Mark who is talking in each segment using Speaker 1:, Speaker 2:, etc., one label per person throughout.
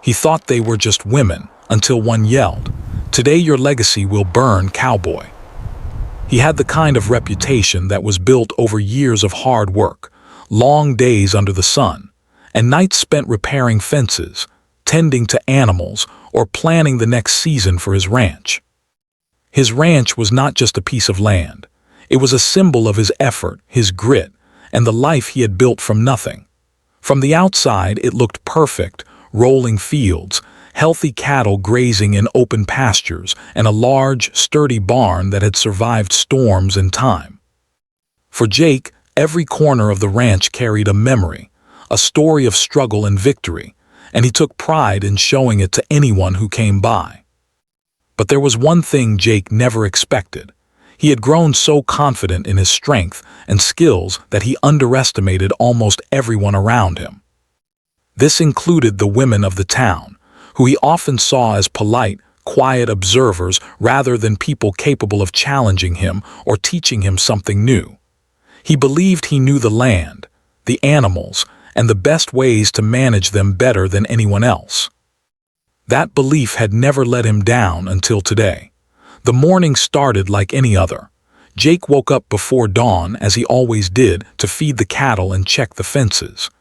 Speaker 1: He thought they were just women until one yelled, "Today your legacy will burn, cowboy." He had the kind of reputation that was built over years of hard work, long days under the sun, and nights spent repairing fences, tending to animals, or planning the next season for his ranch. His ranch was not just a piece of land. It was a symbol of his effort, his grit, and the life he had built from nothing. From the outside, it looked perfect: rolling fields, healthy cattle grazing in open pastures, and a large, sturdy barn that had survived storms and time. For Jake, every corner of the ranch carried a memory, a story of struggle and victory, and he took pride in showing it to anyone who came by. But there was one thing Jake never expected. He had grown so confident in his strength and skills that he underestimated almost everyone around him. This included the women of the town, who he often saw as polite, quiet observers rather than people capable of challenging him or teaching him something new. He believed he knew the land, the animals, and the best ways to manage them better than anyone else. That belief had never let him down until today. The morning started like any other. Jake woke up before dawn, as he always did, to feed the cattle and check the fences.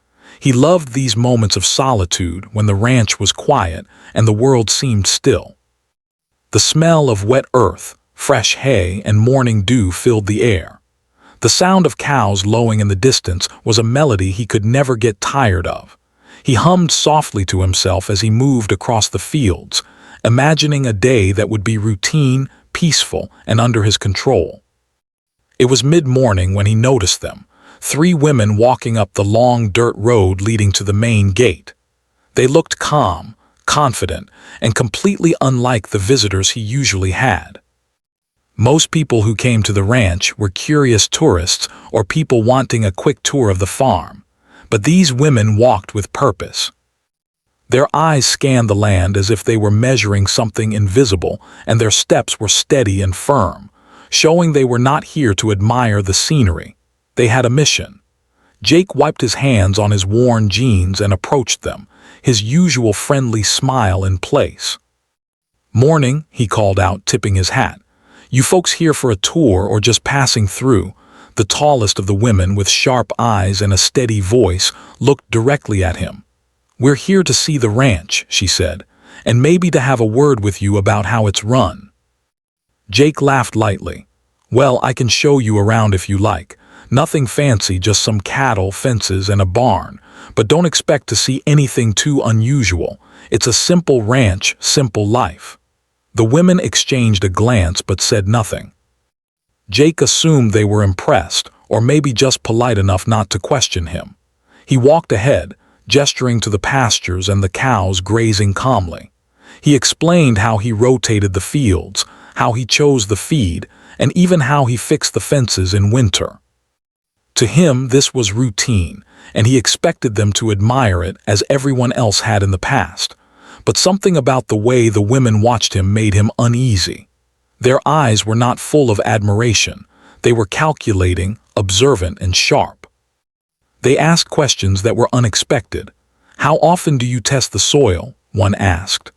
Speaker 1: He loved these moments of solitude when the ranch was quiet and the world seemed still. The smell of wet earth, fresh hay, and morning dew filled the air. The sound of cows lowing in the distance was a melody he could never get tired of. He hummed softly to himself as he moved across the fields, imagining a day that would be routine, peaceful, and under his control. It was mid-morning when he noticed them, 3 women walking up the long dirt road leading to the main gate. They looked calm, confident, and completely unlike the visitors he usually had. Most people who came to the ranch were curious tourists or people wanting a quick tour of the farm, but these women walked with purpose. Their eyes scanned the land as if they were measuring something invisible, and their steps were steady and firm, showing they were not here to admire the scenery. They had a mission. Jake wiped his hands on his worn jeans and approached them, his usual friendly smile in place. "Morning," he called out, tipping his hat. "You folks here for a tour or just passing through?" The tallest of the women, with sharp eyes and a steady voice, looked directly at him. "We're here to see the ranch," she said, "and maybe to have a word with you about how it's run." Jake laughed lightly. "Well, I can show you around if you like. Nothing fancy, just some cattle, fences, and a barn. But don't expect to see anything too unusual. It's a simple ranch, simple life." The women exchanged a glance but said nothing. Jake assumed they were impressed, or maybe just polite enough not to question him. He walked ahead, gesturing to the pastures and the cows grazing calmly. He explained how he rotated the fields, how he chose the feed, and even how he fixed the fences in winter. To him, this was routine, and he expected them to admire it as everyone else had in the past. But something about the way the women watched him made him uneasy. Their eyes were not full of admiration. They were calculating, observant, and sharp. They asked questions that were unexpected. "How often do you test the soil?" one asked.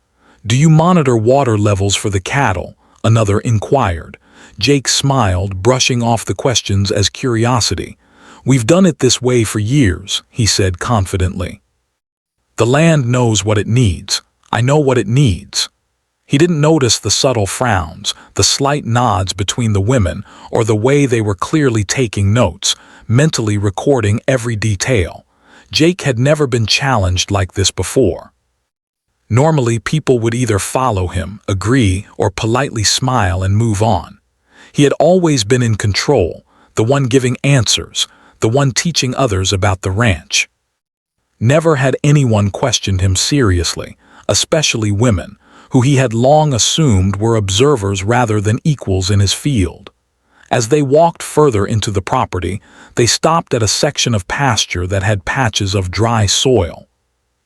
Speaker 1: "Do you monitor water levels for the cattle?" another inquired. Jake smiled, brushing off the questions as curiosity. "We've done it this way for years," he said confidently. "The land knows what it needs. I know what it needs." He didn't notice the subtle frowns, the slight nods between the women, or the way they were clearly taking notes, mentally recording every detail. Jake had never been challenged like this before. Normally, people would either follow him, agree, or politely smile and move on. He had always been in control, the one giving answers, the one teaching others about the ranch. Never had anyone questioned him seriously, especially women, who he had long assumed were observers rather than equals in his field. As they walked further into the property, they stopped at a section of pasture that had patches of dry soil.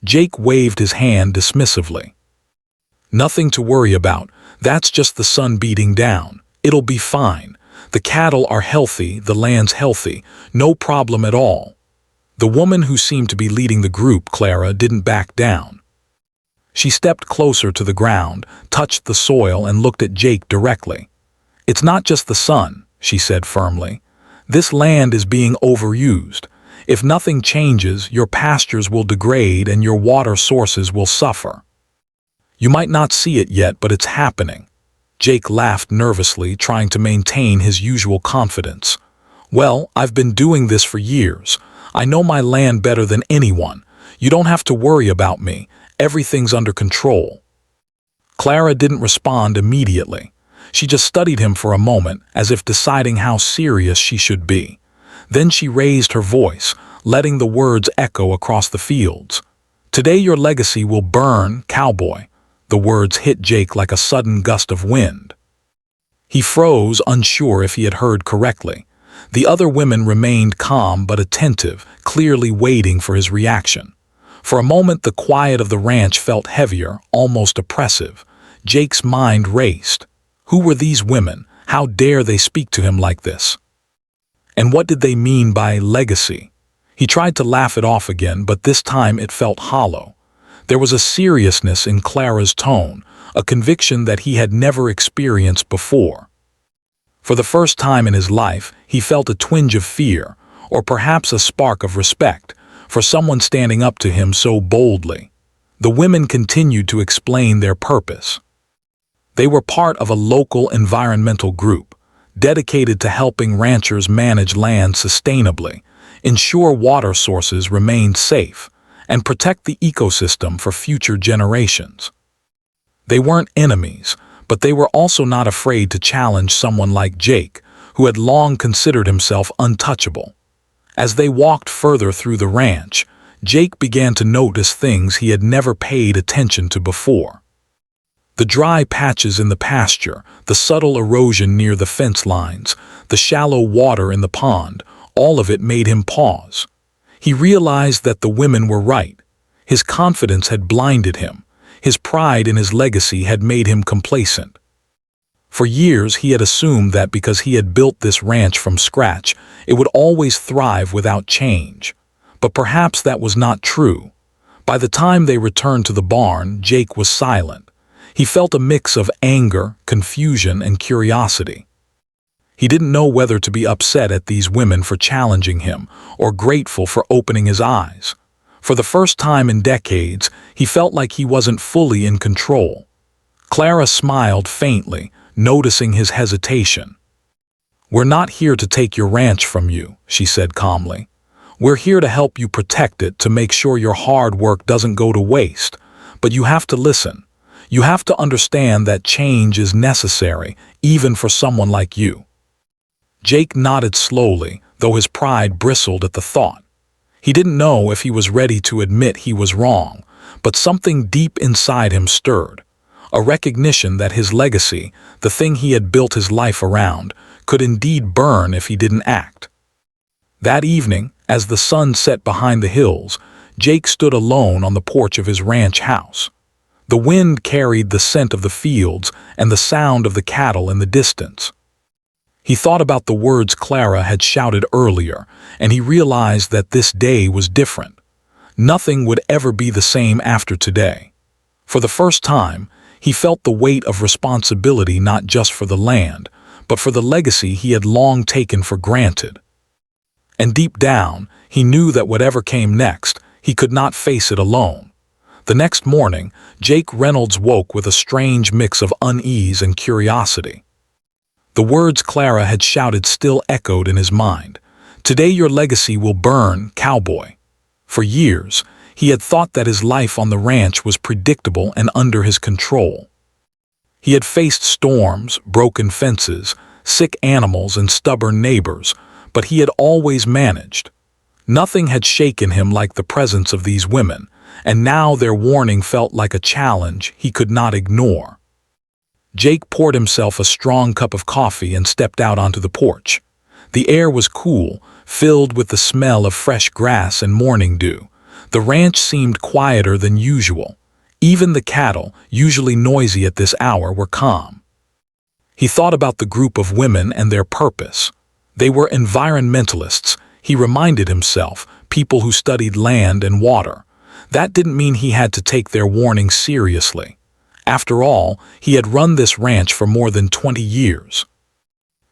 Speaker 1: Jake waved his hand dismissively. "Nothing to worry about. That's just the sun beating down. It'll be fine. The cattle are healthy, the land's healthy. No problem at all." The woman who seemed to be leading the group, Clara, didn't back down. She stepped closer to the ground, touched the soil, and looked at Jake directly. "It's not just the sun," she said firmly. "This land is being overused. If nothing changes, your pastures will degrade and your water sources will suffer. You might not see it yet, but it's happening." Jake laughed nervously, trying to maintain his usual confidence. "Well, I've been doing this for years. I know my land better than anyone. You don't have to worry about me. Everything's under control." Clara didn't respond immediately. She just studied him for a moment, as if deciding how serious she should be. Then she raised her voice, letting the words echo across the fields. "Today your legacy will burn, cowboy." The words hit Jake like a sudden gust of wind. He froze, unsure if he had heard correctly. The other women remained calm but attentive, clearly waiting for his reaction. For a moment the quiet of the ranch felt heavier, almost oppressive. Jake's mind raced. Who were these women? How dare they speak to him like this? And what did they mean by legacy? He tried to laugh it off again, but this time it felt hollow. There was a seriousness in Clara's tone, a conviction that he had never experienced before. For the first time in his life, he felt a twinge of fear, or perhaps a spark of respect, for someone standing up to him so boldly. The women continued to explain their purpose. They were part of a local environmental group, dedicated to helping ranchers manage land sustainably, ensure water sources remained safe, and protect the ecosystem for future generations. They weren't enemies, but they were also not afraid to challenge someone like Jake, who had long considered himself untouchable. As they walked further through the ranch, Jake began to notice things he had never paid attention to before. The dry patches in the pasture, the subtle erosion near the fence lines, the shallow water in the pond, all of it made him pause. He realized that the women were right. His confidence had blinded him. His pride in his legacy had made him complacent. For years he had assumed that because he had built this ranch from scratch, it would always thrive without change. But perhaps that was not true. By the time they returned to the barn, Jake was silent. He felt a mix of anger, confusion, and curiosity. He didn't know whether to be upset at these women for challenging him, or grateful for opening his eyes. For the first time in decades, he felt like he wasn't fully in control. Clara smiled faintly, noticing his hesitation. "We're not here to take your ranch from you," she said calmly. "We're here to help you protect it, to make sure your hard work doesn't go to waste. But you have to listen. You have to understand that change is necessary, even for someone like you." Jake nodded slowly, though his pride bristled at the thought. He didn't know if he was ready to admit he was wrong, but something deep inside him stirred. A recognition that his legacy, the thing he had built his life around, could indeed burn if he didn't act. That evening, as the sun set behind the hills, Jake stood alone on the porch of his ranch house. The wind carried the scent of the fields and the sound of the cattle in the distance. He thought about the words Clara had shouted earlier, and he realized that this day was different. Nothing would ever be the same after today. For the first time, he felt the weight of responsibility, not just for the land, but for the legacy he had long taken for granted. And deep down, he knew that whatever came next, he could not face it alone. The next morning, Jake Reynolds woke with a strange mix of unease and curiosity. The words Clara had shouted still echoed in his mind. "Today your legacy will burn, cowboy." For years, he had thought that his life on the ranch was predictable and under his control. He had faced storms, broken fences, sick animals, and stubborn neighbors, but he had always managed. Nothing had shaken him like the presence of these women, and now their warning felt like a challenge he could not ignore. Jake poured himself a strong cup of coffee and stepped out onto the porch. The air was cool, filled with the smell of fresh grass and morning dew. The ranch seemed quieter than usual. Even the cattle, usually noisy at this hour, were calm. He thought about the group of women and their purpose. They were environmentalists, he reminded himself, people who studied land and water. That didn't mean he had to take their warning seriously. After all, he had run this ranch for more than 20 years.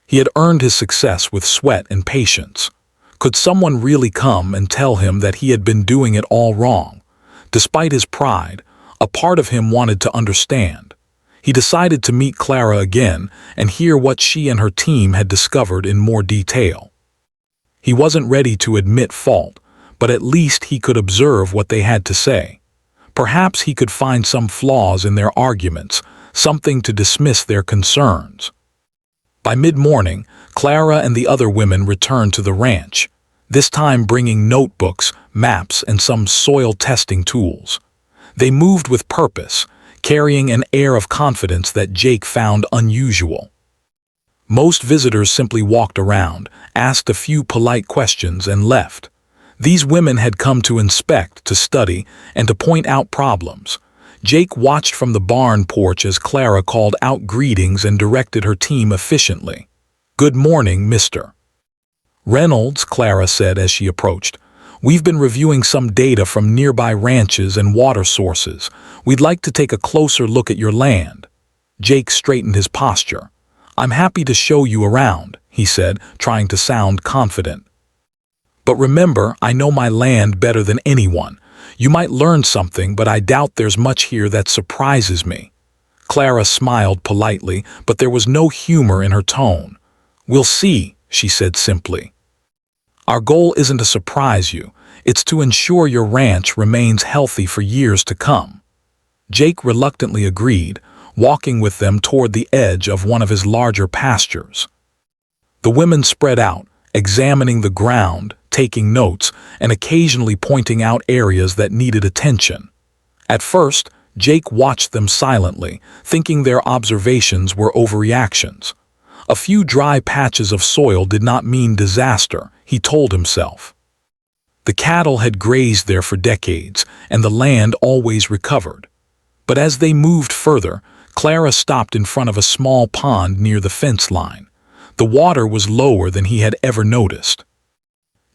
Speaker 1: He had earned his success with sweat and patience. Could someone really come and tell him that he had been doing it all wrong? Despite his pride, a part of him wanted to understand. He decided to meet Clara again and hear what she and her team had discovered in more detail. He wasn't ready to admit fault, but at least he could observe what they had to say. Perhaps he could find some flaws in their arguments, something to dismiss their concerns. By mid-morning, Clara and the other women returned to the ranch, this time bringing notebooks, maps, and some soil testing tools. They moved with purpose, carrying an air of confidence that Jake found unusual. Most visitors simply walked around, asked a few polite questions, and left. These women had come to inspect, to study, and to point out problems. Jake watched from the barn porch as Clara called out greetings and directed her team efficiently. "Good morning, Mr. Reynolds," Clara said as she approached. "We've been reviewing some data from nearby ranches and water sources. We'd like to take a closer look at your land." Jake straightened his posture. "I'm happy to show you around," he said, trying to sound confident. "But remember, I know my land better than anyone. You might learn something, but I doubt there's much here that surprises me." Clara smiled politely, but there was no humor in her tone. "We'll see," she said simply. "Our goal isn't to surprise you. It's to ensure your ranch remains healthy for years to come." Jake reluctantly agreed, walking with them toward the edge of one of his larger pastures. The women spread out, examining the ground, taking notes, and occasionally pointing out areas that needed attention. At first, Jake watched them silently, thinking their observations were overreactions. A few dry patches of soil did not mean disaster, he told himself. The cattle had grazed there for decades, and the land always recovered. But as they moved further, Clara stopped in front of a small pond near the fence line. The water was lower than he had ever noticed.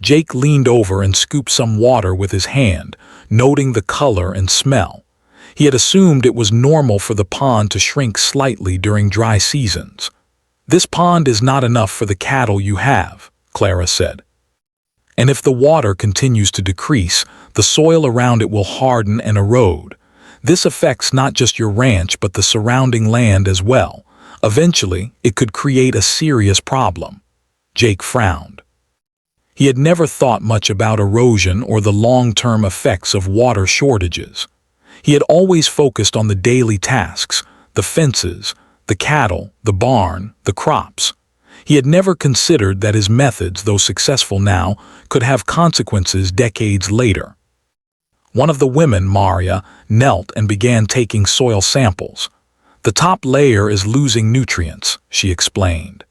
Speaker 1: Jake leaned over and scooped some water with his hand, noting the color and smell. He had assumed it was normal for the pond to shrink slightly during dry seasons. "This pond is not enough for the cattle you have," Clara said. "And if the water continues to decrease, the soil around it will harden and erode. This affects not just your ranch but the surrounding land as well. Eventually, it could create a serious problem." Jake frowned. He had never thought much about erosion or the long-term effects of water shortages. He had always focused on the daily tasks, the fences, the cattle, the barn, the crops. He had never considered that his methods, though successful now, could have consequences decades later. One of the women, Maria, knelt and began taking soil samples. "The top layer is losing nutrients," she explained.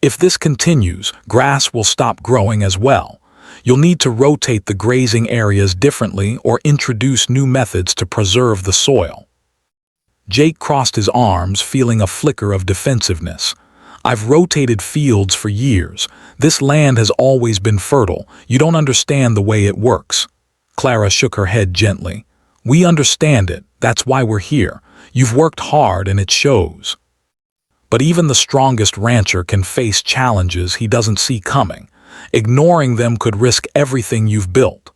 Speaker 1: "If this continues, grass will stop growing as well. You'll need to rotate the grazing areas differently or introduce new methods to preserve the soil." Jake crossed his arms, feeling a flicker of defensiveness. "I've rotated fields for years. This land has always been fertile. You don't understand the way it works." Clara shook her head gently. "We understand it. That's why we're here. You've worked hard and it shows." But even the strongest rancher can face challenges he doesn't see coming. Ignoring them could risk everything you've built.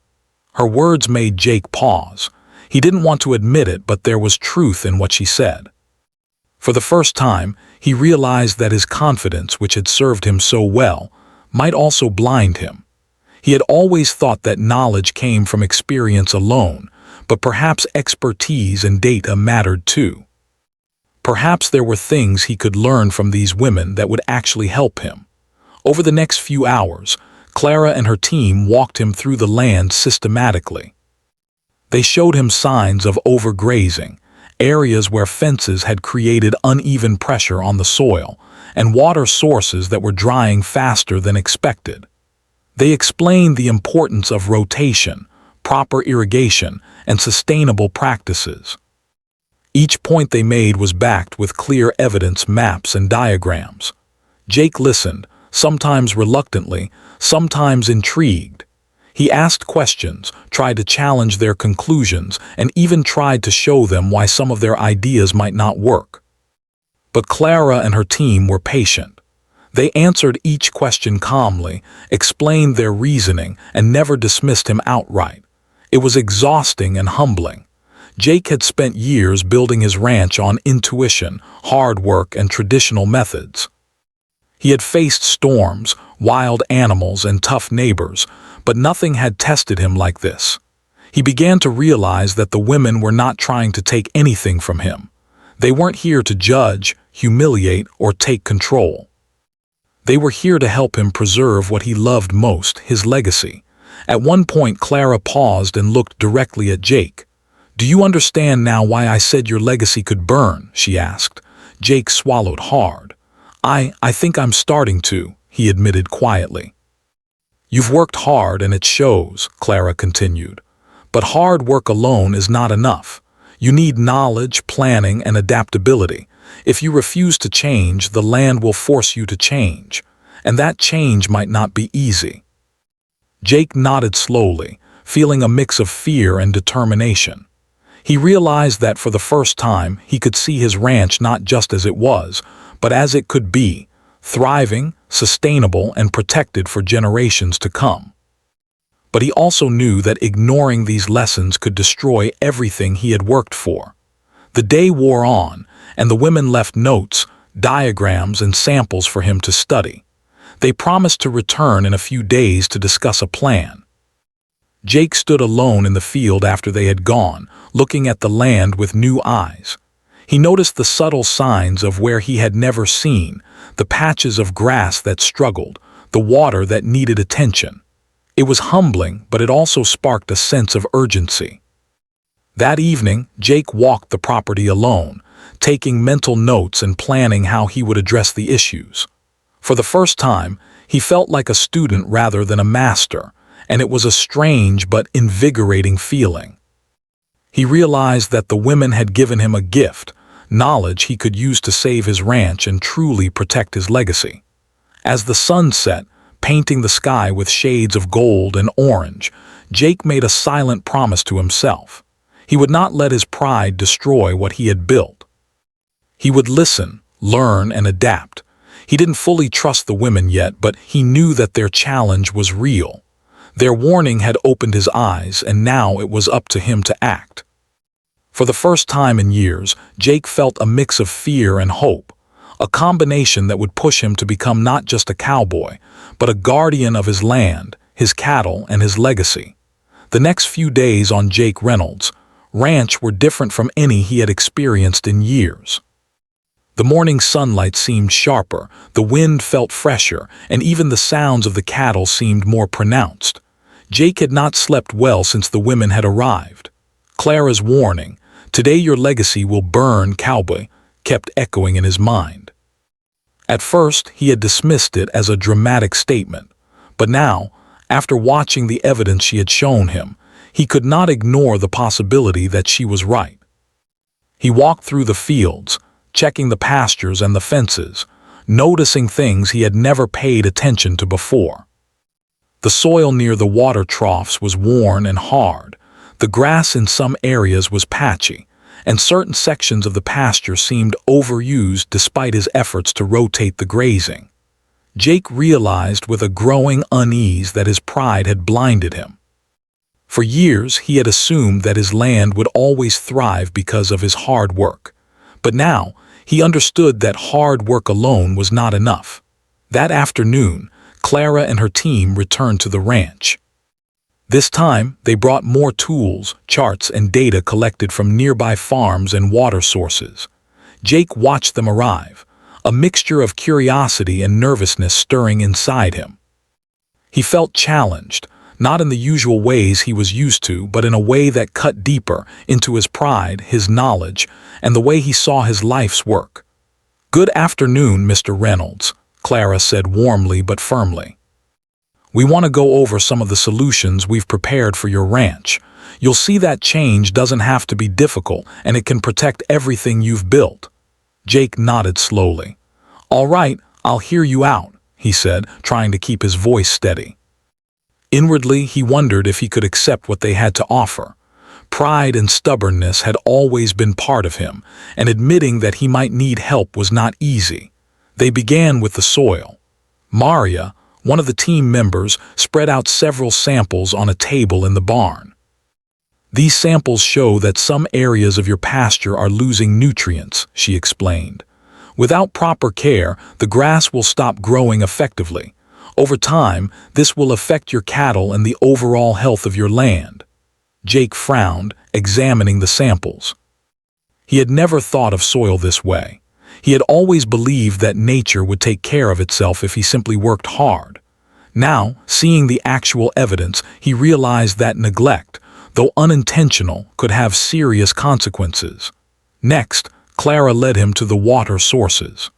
Speaker 1: Her words made Jake pause. He didn't want to admit it, but there was truth in what she said. For the first time, he realized that his confidence, which had served him so well, might also blind him. He had always thought that knowledge came from experience alone, but perhaps expertise and data mattered too. Perhaps there were things he could learn from these women that would actually help him. Over the next few hours, Clara and her team walked him through the land systematically. They showed him signs of overgrazing, areas where fences had created uneven pressure on the soil, and water sources that were drying faster than expected. They explained the importance of rotation, proper irrigation, and sustainable practices. Each point they made was backed with clear evidence, maps, and diagrams. Jake listened, sometimes reluctantly, sometimes intrigued. He asked questions, tried to challenge their conclusions, and even tried to show them why some of their ideas might not work. But Clara and her team were patient. They answered each question calmly, explained their reasoning, and never dismissed him outright. It was exhausting and humbling. Jake had spent years building his ranch on intuition, hard work, and traditional methods. He had faced storms, wild animals, and tough neighbors, but nothing had tested him like this. He began to realize that the women were not trying to take anything from him. They weren't here to judge, humiliate, or take control. They were here to help him preserve what he loved most, his legacy. At one point, Clara paused and looked directly at Jake. "Do you understand now why I said your legacy could burn?" she asked. Jake swallowed hard. I think I'm starting to," he admitted quietly. "You've worked hard and it shows," Clara continued. "But hard work alone is not enough. You need knowledge, planning, and adaptability. If you refuse to change, the land will force you to change. And that change might not be easy." Jake nodded slowly, feeling a mix of fear and determination. He realized that for the first time, he could see his ranch not just as it was, but as it could be, thriving, sustainable, and protected for generations to come. But he also knew that ignoring these lessons could destroy everything he had worked for. The day wore on, and the women left notes, diagrams, and samples for him to study. They promised to return in a few days to discuss a plan. Jake stood alone in the field after they had gone, looking at the land with new eyes. He noticed the subtle signs of where he had never seen, the patches of grass that struggled, the water that needed attention. It was humbling, but it also sparked a sense of urgency. That evening, Jake walked the property alone, taking mental notes and planning how he would address the issues. For the first time, he felt like a student rather than a master, and it was a strange but invigorating feeling. He realized that the women had given him a gift, knowledge he could use to save his ranch and truly protect his legacy. As the sun set, painting the sky with shades of gold and orange, Jake made a silent promise to himself. He would not let his pride destroy what he had built. He would listen, learn, and adapt. He didn't fully trust the women yet, but he knew that their challenge was real. Their warning had opened his eyes, and now it was up to him to act. For the first time in years, Jake felt a mix of fear and hope, a combination that would push him to become not just a cowboy, but a guardian of his land, his cattle, and his legacy. The next few days on Jake Reynolds' ranch were different from any he had experienced in years. The morning sunlight seemed sharper, the wind felt fresher, and even the sounds of the cattle seemed more pronounced. Jake had not slept well since the women had arrived. Clara's warning, "Today your legacy will burn, cowboy," kept echoing in his mind. At first, he had dismissed it as a dramatic statement, but now, after watching the evidence she had shown him, he could not ignore the possibility that she was right. He walked through the fields, checking the pastures and the fences, noticing things he had never paid attention to before. The soil near the water troughs was worn and hard, the grass in some areas was patchy, and certain sections of the pasture seemed overused despite his efforts to rotate the grazing. Jake realized with a growing unease that his pride had blinded him. For years, he had assumed that his land would always thrive because of his hard work. But now, he understood that hard work alone was not enough. That afternoon, Clara and her team returned to the ranch. This time, they brought more tools, charts, and data collected from nearby farms and water sources. Jake watched them arrive, a mixture of curiosity and nervousness stirring inside him. He felt challenged, not in the usual ways he was used to, but in a way that cut deeper into his pride, his knowledge, and the way he saw his life's work. "Good afternoon, Mr. Reynolds," Clara said warmly but firmly. "We want to go over some of the solutions we've prepared for your ranch. You'll see that change doesn't have to be difficult, and it can protect everything you've built." Jake nodded slowly. "All right, I'll hear you out," he said, trying to keep his voice steady. Inwardly, he wondered if he could accept what they had to offer. Pride and stubbornness had always been part of him, and admitting that he might need help was not easy. They began with the soil. Maria, one of the team members, spread out several samples on a table in the barn. These samples show that some areas of your pasture are losing nutrients, she explained. Without proper care, the grass will stop growing effectively. Over time, this will affect your cattle and the overall health of your land. Jake frowned, examining the samples. He had never thought of soil this way. He had always believed that nature would take care of itself if he simply worked hard. Now, seeing the actual evidence, he realized that neglect, though unintentional, could have serious consequences. Next, Clara led him to the water sources.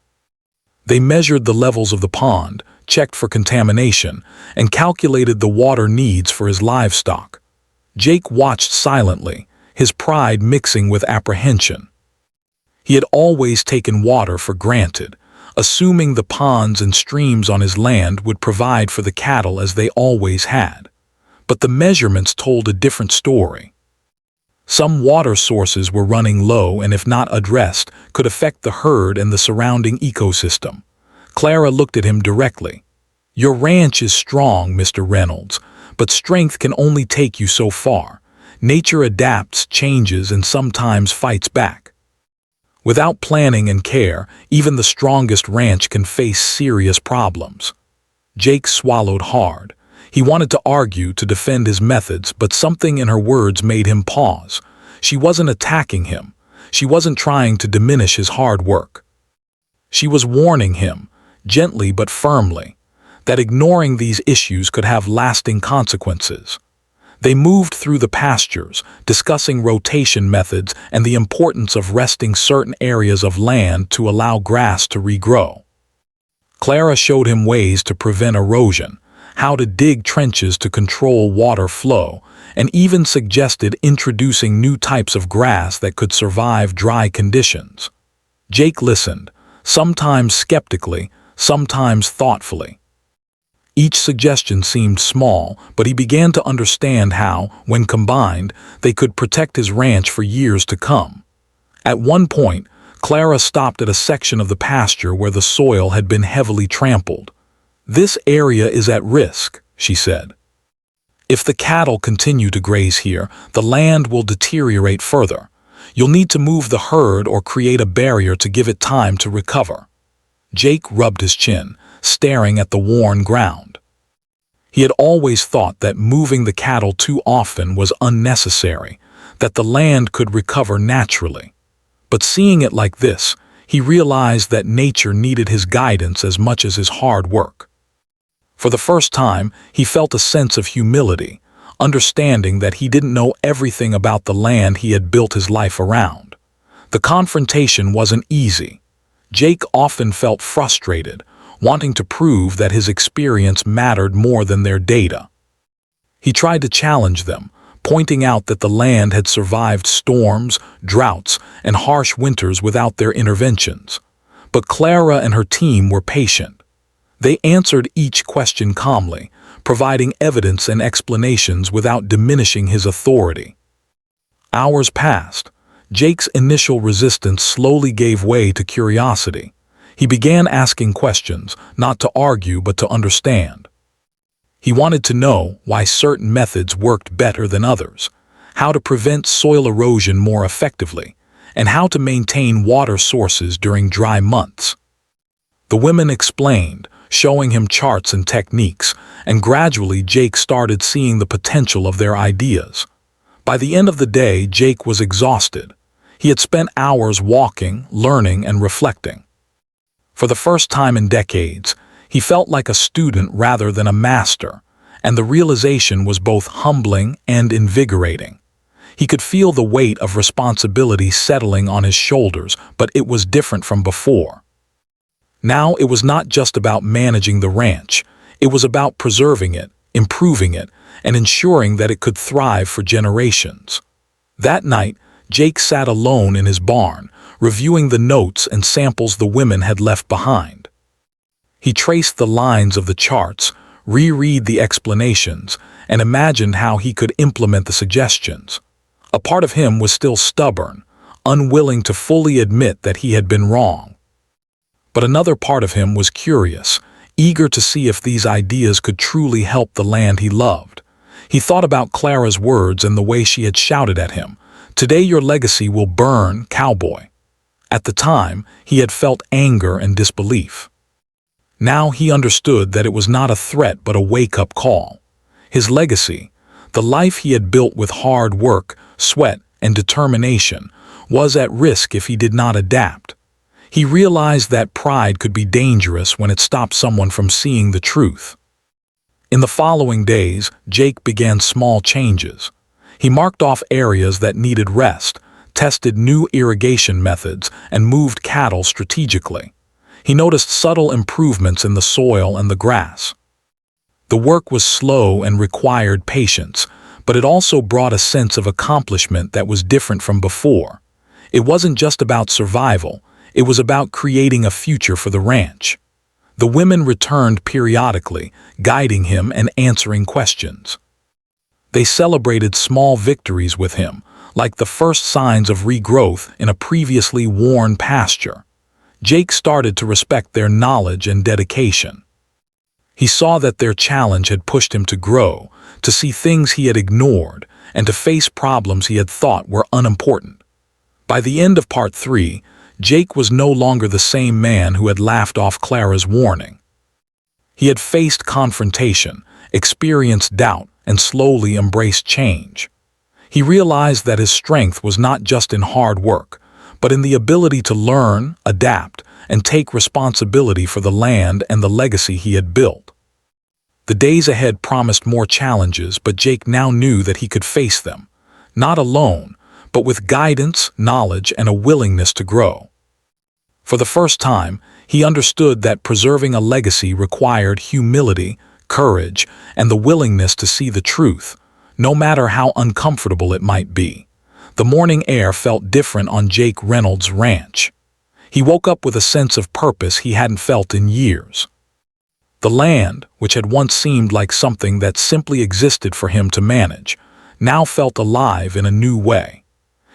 Speaker 1: They measured the levels of the pond, checked for contamination, and calculated the water needs for his livestock. Jake watched silently, his pride mixing with apprehension. He had always taken water for granted, assuming the ponds and streams on his land would provide for the cattle as they always had. But the measurements told a different story. Some water sources were running low and, if not addressed, could affect the herd and the surrounding ecosystem. Clara looked at him directly. "Your ranch is strong, Mr. Reynolds, but strength can only take you so far. Nature adapts, changes, and sometimes fights back. Without planning and care, even the strongest ranch can face serious problems." Jake swallowed hard. He wanted to argue, to defend his methods, but something in her words made him pause. She wasn't attacking him. She wasn't trying to diminish his hard work. She was warning him, gently but firmly, that ignoring these issues could have lasting consequences. They moved through the pastures, discussing rotation methods and the importance of resting certain areas of land to allow grass to regrow. Clara showed him ways to prevent erosion, how to dig trenches to control water flow, and even suggested introducing new types of grass that could survive dry conditions. Jake listened, sometimes skeptically, sometimes thoughtfully. Each suggestion seemed small, but he began to understand how, when combined, they could protect his ranch for years to come. At one point, Clara stopped at a section of the pasture where the soil had been heavily trampled. "This area is at risk," she said. "If the cattle continue to graze here, the land will deteriorate further. You'll need to move the herd or create a barrier to give it time to recover." Jake rubbed his chin, staring at the worn ground. He had always thought that moving the cattle too often was unnecessary, that the land could recover naturally. But seeing it like this, he realized that nature needed his guidance as much as his hard work. For the first time, he felt a sense of humility, understanding that he didn't know everything about the land he had built his life around. The confrontation wasn't easy. Jake often felt frustrated, wanting to prove that his experience mattered more than their data. He tried to challenge them, pointing out that the land had survived storms, droughts, and harsh winters without their interventions. But Clara and her team were patient. They answered each question calmly, providing evidence and explanations without diminishing his authority. Hours passed. Jake's initial resistance slowly gave way to curiosity. He began asking questions, not to argue but to understand. He wanted to know why certain methods worked better than others, how to prevent soil erosion more effectively, and how to maintain water sources during dry months. The women explained, showing him charts and techniques, and gradually Jake started seeing the potential of their ideas. By the end of the day, Jake was exhausted. He had spent hours walking, learning, and reflecting. For the first time in decades, he felt like a student rather than a master, and the realization was both humbling and invigorating. He could feel the weight of responsibility settling on his shoulders, but it was different from before. Now it was not just about managing the ranch, it was about preserving it, improving it, and ensuring that it could thrive for generations. That night, Jake sat alone in his barn, reviewing the notes and samples the women had left behind. He traced the lines of the charts, reread the explanations, and imagined how he could implement the suggestions. A part of him was still stubborn, unwilling to fully admit that he had been wrong. But another part of him was curious, eager to see if these ideas could truly help the land he loved. He thought about Clara's words and the way she had shouted at him, "Today your legacy will burn, cowboy." At the time, he had felt anger and disbelief. Now he understood that it was not a threat but a wake-up call. His legacy, the life he had built with hard work, sweat, and determination, was at risk if he did not adapt. He realized that pride could be dangerous when it stopped someone from seeing the truth. In the following days, Jake began small changes. He marked off areas that needed rest, tested new irrigation methods, and moved cattle strategically. He noticed subtle improvements in the soil and the grass. The work was slow and required patience, but it also brought a sense of accomplishment that was different from before. It wasn't just about survival, it was about creating a future for the ranch. The women returned periodically, guiding him and answering questions. They celebrated small victories with him, like the first signs of regrowth in a previously worn pasture. Jake started to respect their knowledge and dedication. He saw that their challenge had pushed him to grow, to see things he had ignored, and to face problems he had thought were unimportant. By the end of part 3, Jake was no longer the same man who had laughed off Clara's warning. He had faced confrontation, experienced doubt, and slowly embraced change. He realized that his strength was not just in hard work, but in the ability to learn, adapt, and take responsibility for the land and the legacy he had built. The days ahead promised more challenges, but Jake now knew that he could face them, not alone, but with guidance, knowledge, and a willingness to grow. For the first time, he understood that preserving a legacy required humility, courage, and the willingness to see the truth, no matter how uncomfortable it might be. The morning air felt different on Jake Reynolds' ranch. He woke up with a sense of purpose he hadn't felt in years. The land, which had once seemed like something that simply existed for him to manage, now felt alive in a new way.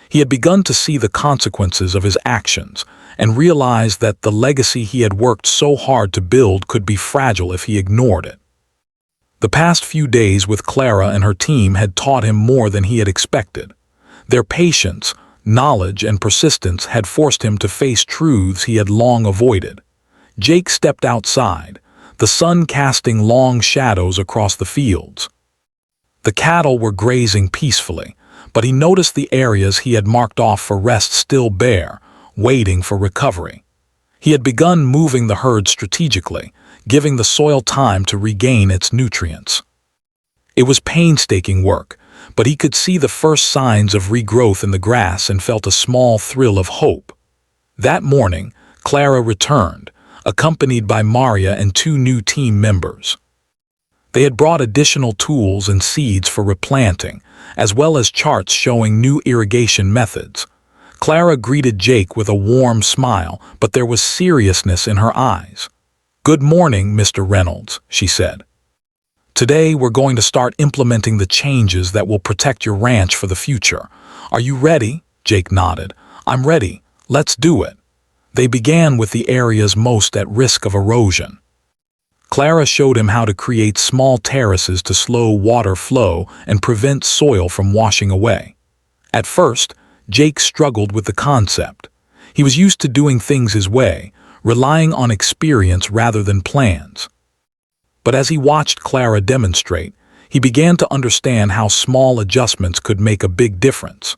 Speaker 1: He had begun to see the consequences of his actions and realized that the legacy he had worked so hard to build could be fragile if he ignored it. The past few days with Clara and her team had taught him more than he had expected. Their patience, knowledge, and persistence had forced him to face truths he had long avoided. Jake stepped outside, the sun casting long shadows across the fields. The cattle were grazing peacefully, but he noticed the areas he had marked off for rest still bare, waiting for recovery. He had begun moving the herd strategically, giving the soil time to regain its nutrients. It was painstaking work, but he could see the first signs of regrowth in the grass and felt a small thrill of hope. That morning, Clara returned, accompanied by Maria and 2 new team members. They had brought additional tools and seeds for replanting, as well as charts showing new irrigation methods. Clara greeted Jake with a warm smile, but there was seriousness in her eyes. "Good morning, Mr. Reynolds," she said. "Today we're going to start implementing the changes that will protect your ranch for the future. Are you ready?" Jake nodded. "I'm ready. Let's do it." They began with the areas most at risk of erosion. Clara showed him how to create small terraces to slow water flow and prevent soil from washing away. At first, Jake struggled with the concept. He was used to doing things his way, relying on experience rather than plans. But as he watched Clara demonstrate, he began to understand how small adjustments could make a big difference.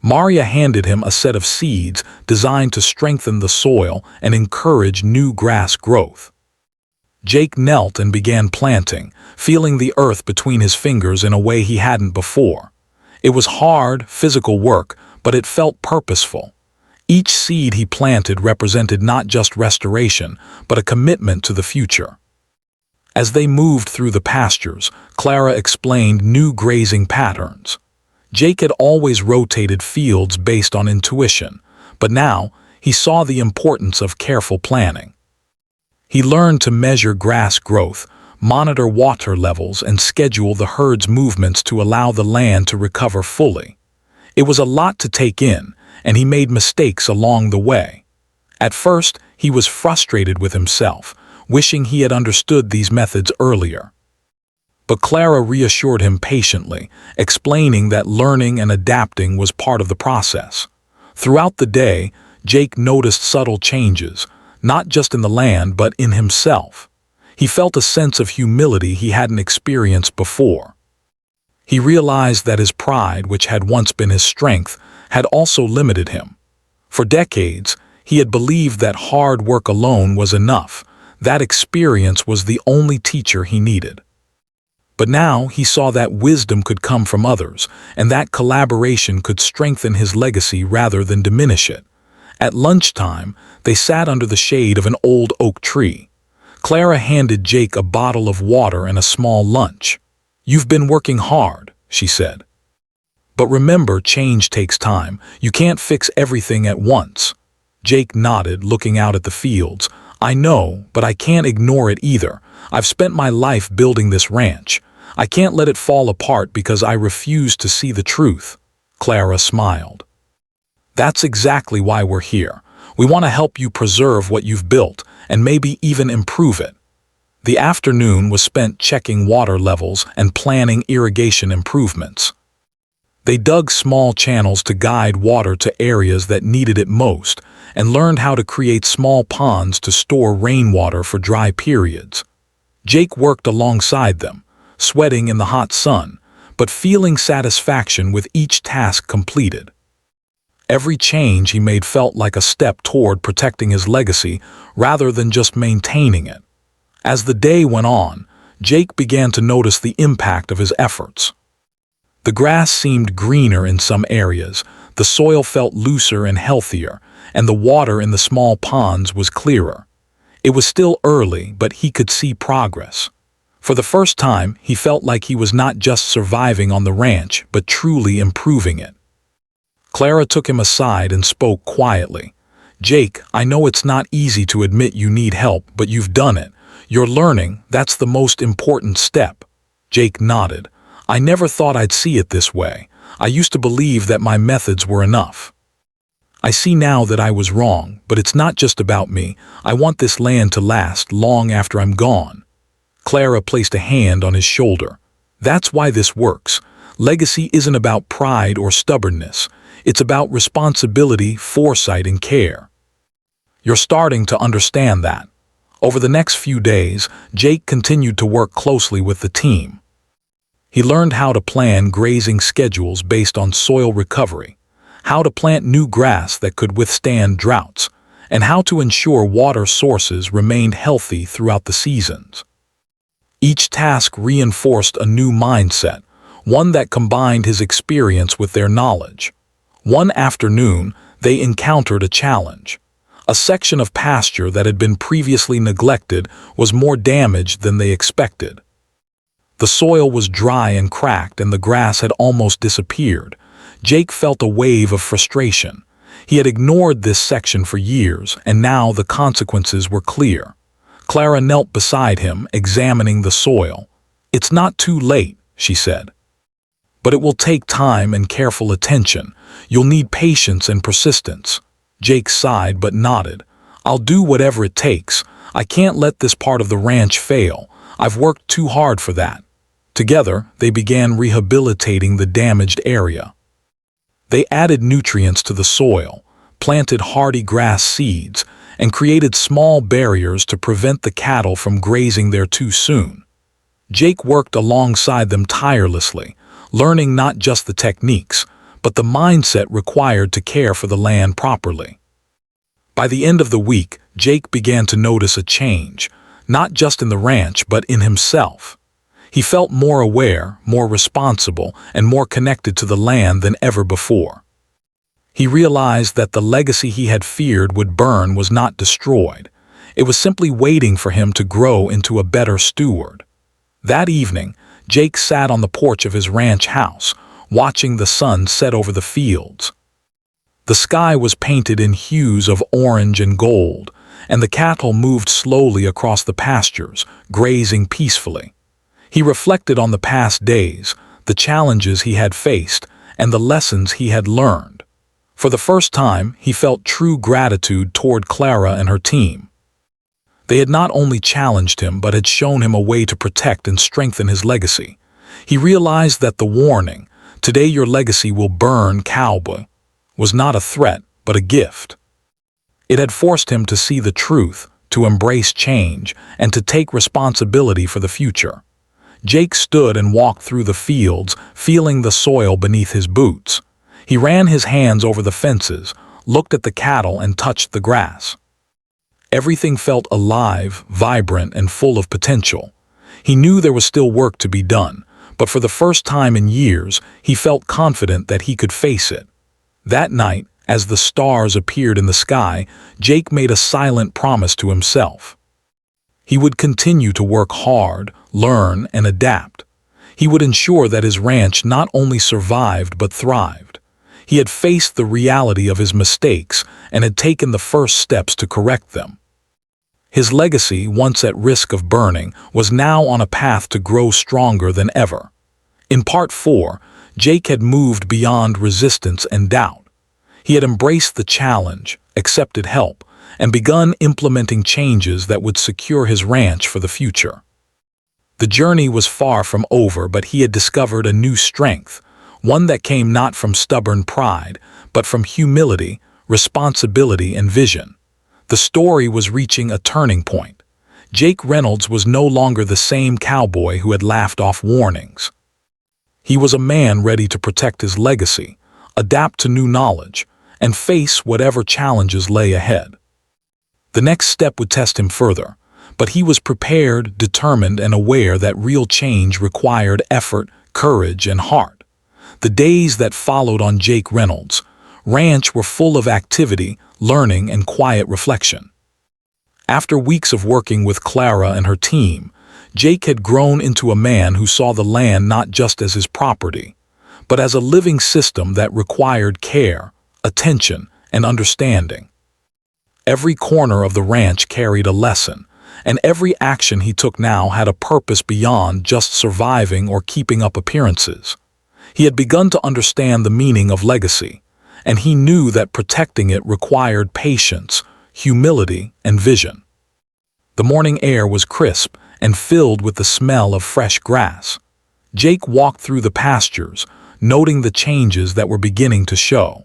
Speaker 1: Maria handed him a set of seeds designed to strengthen the soil and encourage new grass growth. Jake knelt and began planting, feeling the earth between his fingers in a way he hadn't before. It was hard, physical work, but it felt purposeful. Each seed he planted represented not just restoration, but a commitment to the future. As they moved through the pastures, Clara explained new grazing patterns. Jake had always rotated fields based on intuition, but now he saw the importance of careful planning. He learned to measure grass growth, monitor water levels, and schedule the herd's movements to allow the land to recover fully. It was a lot to take in, and he made mistakes along the way. At first, he was frustrated with himself, wishing he had understood these methods earlier. But Clara reassured him patiently, explaining that learning and adapting was part of the process. Throughout the day, Jake noticed subtle changes, not just in the land but in himself. He felt a sense of humility he hadn't experienced before. He realized that his pride, which had once been his strength, had also limited him. For decades, he had believed that hard work alone was enough. That experience was the only teacher he needed. But now he saw that wisdom could come from others, and that collaboration could strengthen his legacy rather than diminish it. At lunchtime, they sat under the shade of an old oak tree. Clara handed Jake a bottle of water and a small lunch. "You've been working hard," she said. "But remember, change takes time. You can't fix everything at once." Jake nodded, looking out at the fields. "I know, but I can't ignore it either. I've spent my life building this ranch. I can't let it fall apart because I refuse to see the truth." Clara smiled. "That's exactly why we're here. We want to help you preserve what you've built, and maybe even improve it." The afternoon was spent checking water levels and planning irrigation improvements. They dug small channels to guide water to areas that needed it most, and learned how to create small ponds to store rainwater for dry periods. Jake worked alongside them, sweating in the hot sun, but feeling satisfaction with each task completed. Every change he made felt like a step toward protecting his legacy rather than just maintaining it. As the day went on, Jake began to notice the impact of his efforts. The grass seemed greener in some areas, the soil felt looser and healthier, and the water in the small ponds was clearer. It was still early, but he could see progress. For the first time, he felt like he was not just surviving on the ranch, but truly improving it. Clara took him aside and spoke quietly. "Jake, I know it's not easy to admit you need help, but you've done it. You're learning, that's the most important step." Jake nodded. "I never thought I'd see it this way. I used to believe that my methods were enough. I see now that I was wrong, but it's not just about me. I want this land to last long after I'm gone." Clara placed a hand on his shoulder. "That's why this works. Legacy isn't about pride or stubbornness. It's about responsibility, foresight, and care. You're starting to understand that." Over the next few days, Jake continued to work closely with the team. He learned how to plan grazing schedules based on soil recovery, how to plant new grass that could withstand droughts, and how to ensure water sources remained healthy throughout the seasons. Each task reinforced a new mindset, one that combined his experience with their knowledge. One afternoon, they encountered a challenge. A section of pasture that had been previously neglected was more damaged than they expected. The soil was dry and cracked, and the grass had almost disappeared. Jake felt a wave of frustration. He had ignored this section for years, and now the consequences were clear. Clara knelt beside him, examining the soil. "It's not too late," she said. "But it will take time and careful attention. You'll need patience and persistence." Jake sighed but nodded. "I'll do whatever it takes. I can't let this part of the ranch fail. I've worked too hard for that." Together, they began rehabilitating the damaged area. They added nutrients to the soil, planted hardy grass seeds, and created small barriers to prevent the cattle from grazing there too soon. Jake worked alongside them tirelessly, learning not just the techniques, but the mindset required to care for the land properly. By the end of the week, Jake began to notice a change, not just in the ranch but in himself. He felt more aware, more responsible, and more connected to the land than ever before. He realized that the legacy he had feared would burn was not destroyed. It was simply waiting for him to grow into a better steward. That evening, Jake sat on the porch of his ranch house, watching the sun set over the fields. The sky was painted in hues of orange and gold, and the cattle moved slowly across the pastures, grazing peacefully. He reflected on the past days, the challenges he had faced, and the lessons he had learned. For the first time, he felt true gratitude toward Clara and her team. They had not only challenged him but had shown him a way to protect and strengthen his legacy. He realized that the warning, "Today your legacy will burn, Cowboy," was not a threat but a gift. It had forced him to see the truth, to embrace change, and to take responsibility for the future. Jake stood and walked through the fields, feeling the soil beneath his boots. He ran his hands over the fences, looked at the cattle, and touched the grass. Everything felt alive, vibrant, and full of potential. He knew there was still work to be done, but for the first time in years, he felt confident that he could face it. That night, as the stars appeared in the sky, Jake made a silent promise to himself. He would continue to work hard, learn, and adapt. He would ensure that his ranch not only survived but thrived. He had faced the reality of his mistakes and had taken the first steps to correct them. His legacy, once at risk of burning, was now on a path to grow stronger than ever. In Part 4, Jake had moved beyond resistance and doubt. He had embraced the challenge, accepted help, and begun implementing changes that would secure his ranch for the future. The journey was far from over, but he had discovered a new strength, one that came not from stubborn pride, but from humility, responsibility, and vision. The story was reaching a turning point. Jake Reynolds was no longer the same cowboy who had laughed off warnings. He was a man ready to protect his legacy, adapt to new knowledge, and face whatever challenges lay ahead. The next step would test him further, but he was prepared, determined, and aware that real change required effort, courage, and heart. The days that followed on Jake Reynolds' ranch were full of activity, learning, and quiet reflection. After weeks of working with Clara and her team, Jake had grown into a man who saw the land not just as his property, but as a living system that required care, attention, and understanding. Every corner of the ranch carried a lesson, and every action he took now had a purpose beyond just surviving or keeping up appearances. He had begun to understand the meaning of legacy, and he knew that protecting it required patience, humility, and vision. The morning air was crisp and filled with the smell of fresh grass. Jake walked through the pastures, noting the changes that were beginning to show.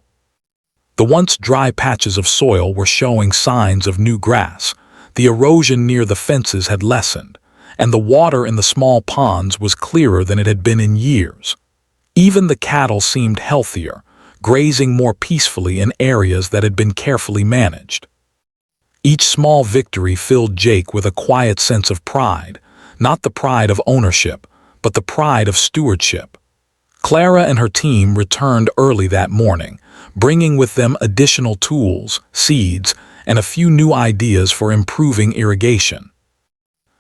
Speaker 1: The once dry patches of soil were showing signs of new grass, the erosion near the fences had lessened, and the water in the small ponds was clearer than it had been in years. Even the cattle seemed healthier, grazing more peacefully in areas that had been carefully managed. Each small victory filled Jake with a quiet sense of pride, not the pride of ownership, but the pride of stewardship. Clara and her team returned early that morning, bringing with them additional tools, seeds, and a few new ideas for improving irrigation.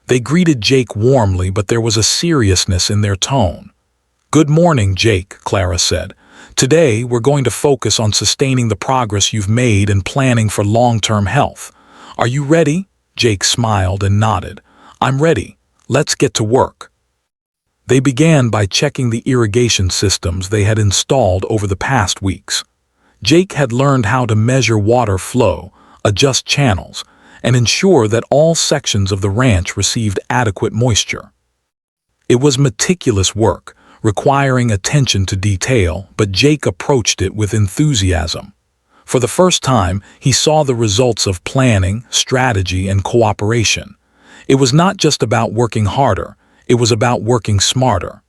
Speaker 1: They greeted Jake warmly, but there was a seriousness in their tone. "Good morning, Jake," Clara said. "Today, we're going to focus on sustaining the progress you've made and planning for long-term health. Are you ready?" Jake smiled and nodded. "I'm ready. Let's get to work." They began by checking the irrigation systems they had installed over the past weeks. Jake had learned how to measure water flow, adjust channels, and ensure that all sections of the ranch received adequate moisture. It was meticulous work, requiring attention to detail, but Jake approached it with enthusiasm. For the first time, he saw the results of planning, strategy, and cooperation. It was not just about working harder, it was about working smarter.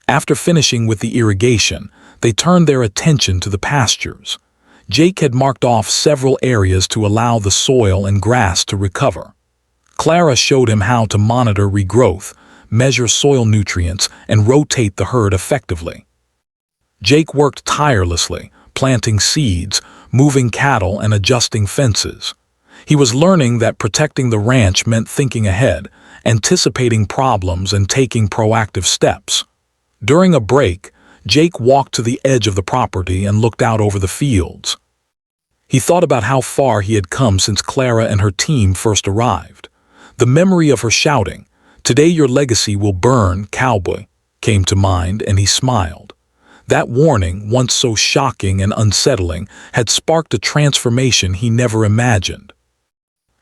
Speaker 1: After finishing with the irrigation, they turned their attention to the pastures. Jake had marked off several areas to allow the soil and grass to recover. Clara showed him how to monitor regrowth, measure soil nutrients, and rotate the herd effectively. Jake worked tirelessly, planting seeds, moving cattle, and adjusting fences. He was learning that protecting the ranch meant thinking ahead, anticipating problems, and taking proactive steps. During a break, Jake walked to the edge of the property and looked out over the fields. He thought about how far he had come since Clara and her team first arrived. The memory of her shouting, "Today your legacy will burn, cowboy," came to mind, and he smiled. That warning, once so shocking and unsettling, had sparked a transformation he never imagined.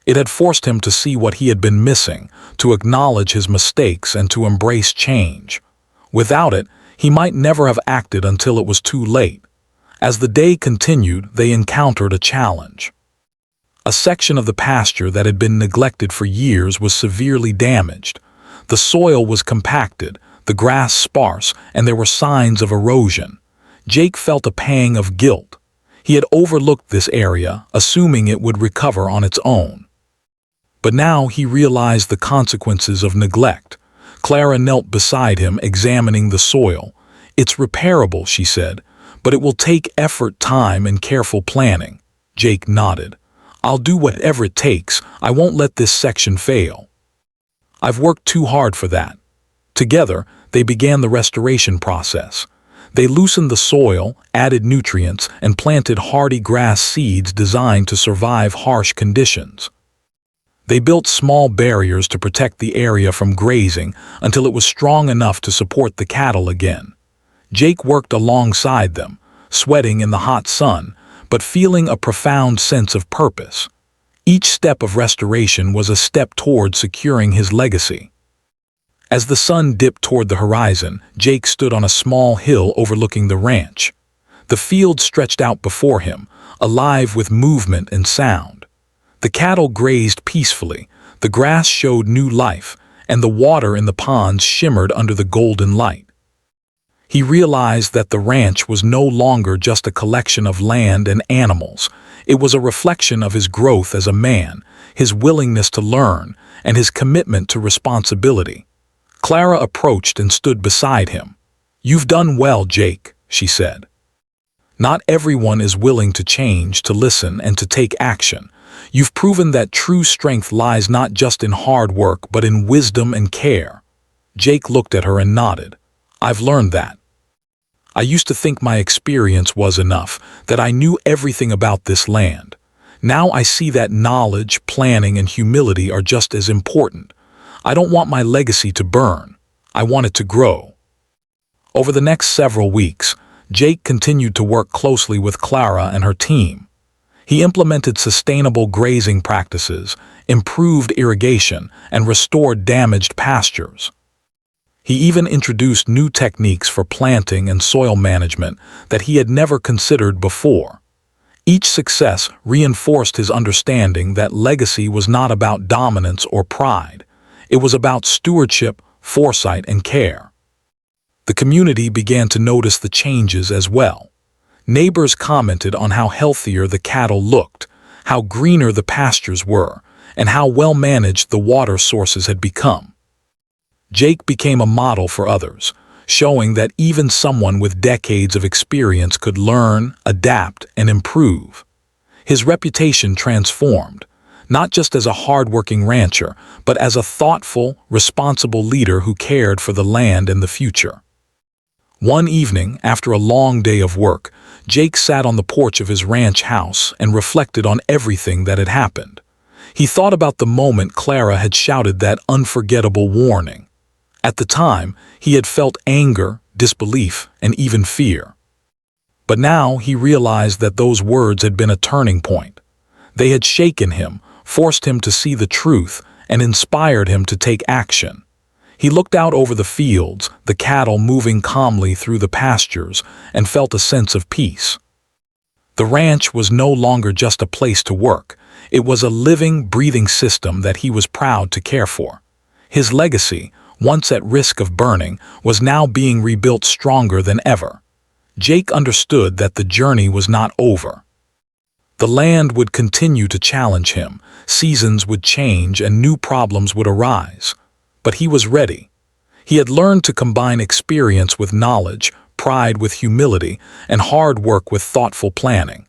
Speaker 1: It had forced him to see what he had been missing, to acknowledge his mistakes and to embrace change. Without it, he might never have acted until it was too late. As the day continued, they encountered a challenge. A section of the pasture that had been neglected for years was severely damaged. The soil was compacted, the grass sparse, and there were signs of erosion. Jake felt a pang of guilt. He had overlooked this area, assuming it would recover on its own. But now he realized the consequences of neglect. Clara knelt beside him, examining the soil. "It's repairable," she said, "but it will take effort, time, and careful planning." Jake nodded. "I'll do whatever it takes. I won't let this section fail. I've worked too hard for that." Together, they began the restoration process. They loosened the soil, added nutrients, and planted hardy grass seeds designed to survive harsh conditions. They built small barriers to protect the area from grazing until it was strong enough to support the cattle again. Jake worked alongside them, sweating in the hot sun, but feeling a profound sense of purpose. Each step of restoration was a step toward securing his legacy. As the sun dipped toward the horizon, Jake stood on a small hill overlooking the ranch. The field stretched out before him, alive with movement and sound. The cattle grazed peacefully, the grass showed new life, and the water in the ponds shimmered under the golden light. He realized that the ranch was no longer just a collection of land and animals. It was a reflection of his growth as a man, his willingness to learn, and his commitment to responsibility. Clara approached and stood beside him. "You've done well, Jake," she said. "Not everyone is willing to change, to listen, and to take action. You've proven that true strength lies not just in hard work, but in wisdom and care." Jake looked at her and nodded. "I've learned that. I used to think my experience was enough, that I knew everything about this land. Now I see that knowledge, planning, and humility are just as important. I don't want my legacy to burn. I want it to grow." Over the next several weeks, Jake continued to work closely with Clara and her team. He implemented sustainable grazing practices, improved irrigation, and restored damaged pastures. He even introduced new techniques for planting and soil management that he had never considered before. Each success reinforced his understanding that legacy was not about dominance or pride. It was about stewardship, foresight, and care. The community began to notice the changes as well. Neighbors commented on how healthier the cattle looked, how greener the pastures were, and how well managed the water sources had become. Jake became a model for others, showing that even someone with decades of experience could learn, adapt, and improve. His reputation transformed, not just as a hard-working rancher, but as a thoughtful, responsible leader who cared for the land and the future. One evening, after a long day of work, Jake sat on the porch of his ranch house and reflected on everything that had happened. He thought about the moment Clara had shouted that unforgettable warning. At the time, he had felt anger, disbelief, and even fear. But now he realized that those words had been a turning point. They had shaken him, forced him to see the truth, and inspired him to take action. He looked out over the fields, the cattle moving calmly through the pastures, and felt a sense of peace. The ranch was no longer just a place to work. It was a living, breathing system that he was proud to care for. His legacy, once at risk of burning, was now being rebuilt stronger than ever. Jake understood that the journey was not over. The land would continue to challenge him, seasons would change, and new problems would arise. But he was ready. He had learned to combine experience with knowledge, pride with humility, and hard work with thoughtful planning.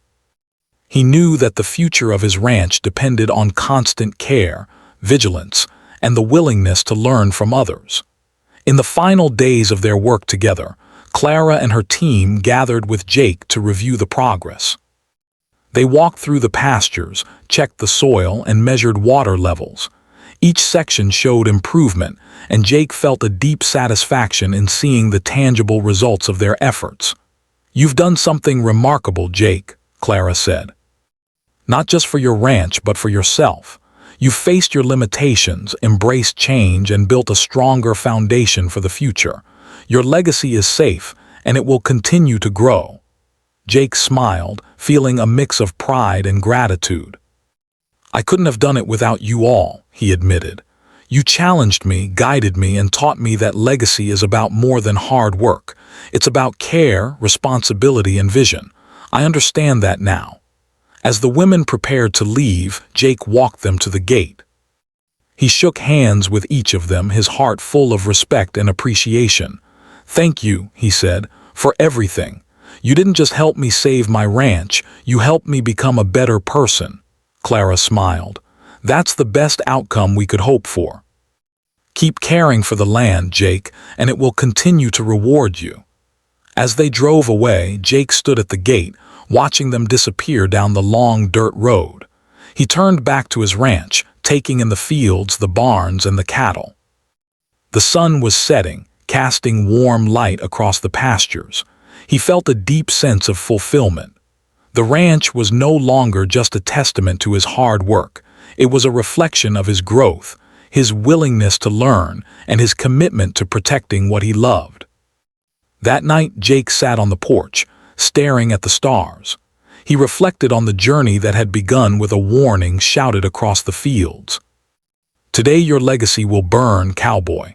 Speaker 1: He knew that the future of his ranch depended on constant care, vigilance, and the willingness to learn from others. In the final days of their work together, Clara and her team gathered with Jake to review the progress. They walked through the pastures, checked the soil, and measured water levels. Each section showed improvement, and Jake felt a deep satisfaction in seeing the tangible results of their efforts. "You've done something remarkable, Jake," Clara said. "Not just for your ranch, but for yourself. You've faced your limitations, embraced change, and built a stronger foundation for the future. Your legacy is safe, and it will continue to grow." Jake smiled, feeling a mix of pride and gratitude. "I couldn't have done it without you all," he admitted. "You challenged me, guided me, and taught me that legacy is about more than hard work. It's about care, responsibility, and vision. I understand that now." As the women prepared to leave, Jake walked them to the gate. He shook hands with each of them, his heart full of respect and appreciation. "Thank you," he said, "for everything. You didn't just help me save my ranch, you helped me become a better person." Clara smiled. "That's the best outcome we could hope for. Keep caring for the land, Jake, and it will continue to reward you." As they drove away, Jake stood at the gate, watching them disappear down the long dirt road. He turned back to his ranch, taking in the fields, the barns, and the cattle. The sun was setting, casting warm light across the pastures. He felt a deep sense of fulfillment. The ranch was no longer just a testament to his hard work. It was a reflection of his growth, his willingness to learn, and his commitment to protecting what he loved. That night, Jake sat on the porch, staring at the stars. He reflected on the journey that had begun with a warning shouted across the fields. "Today your legacy will burn, cowboy."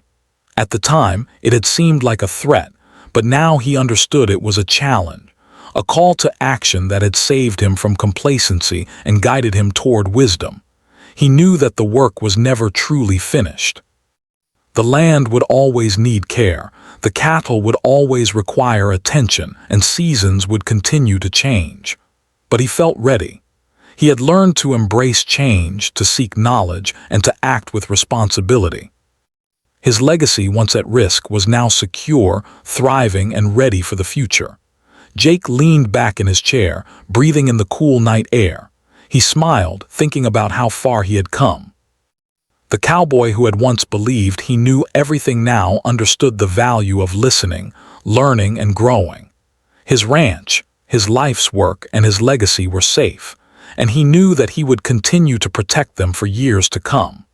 Speaker 1: At the time, it had seemed like a threat, but now he understood it was a challenge, a call to action that had saved him from complacency and guided him toward wisdom. He knew that the work was never truly finished. The land would always need care, the cattle would always require attention, and seasons would continue to change. But he felt ready. He had learned to embrace change, to seek knowledge, and to act with responsibility. His legacy, once at risk, was now secure, thriving, and ready for the future. Jake leaned back in his chair, breathing in the cool night air. He smiled, thinking about how far he had come. The cowboy who had once believed he knew everything now understood the value of listening, learning, and growing. His ranch, his life's work, and his legacy were safe, and he knew that he would continue to protect them for years to come.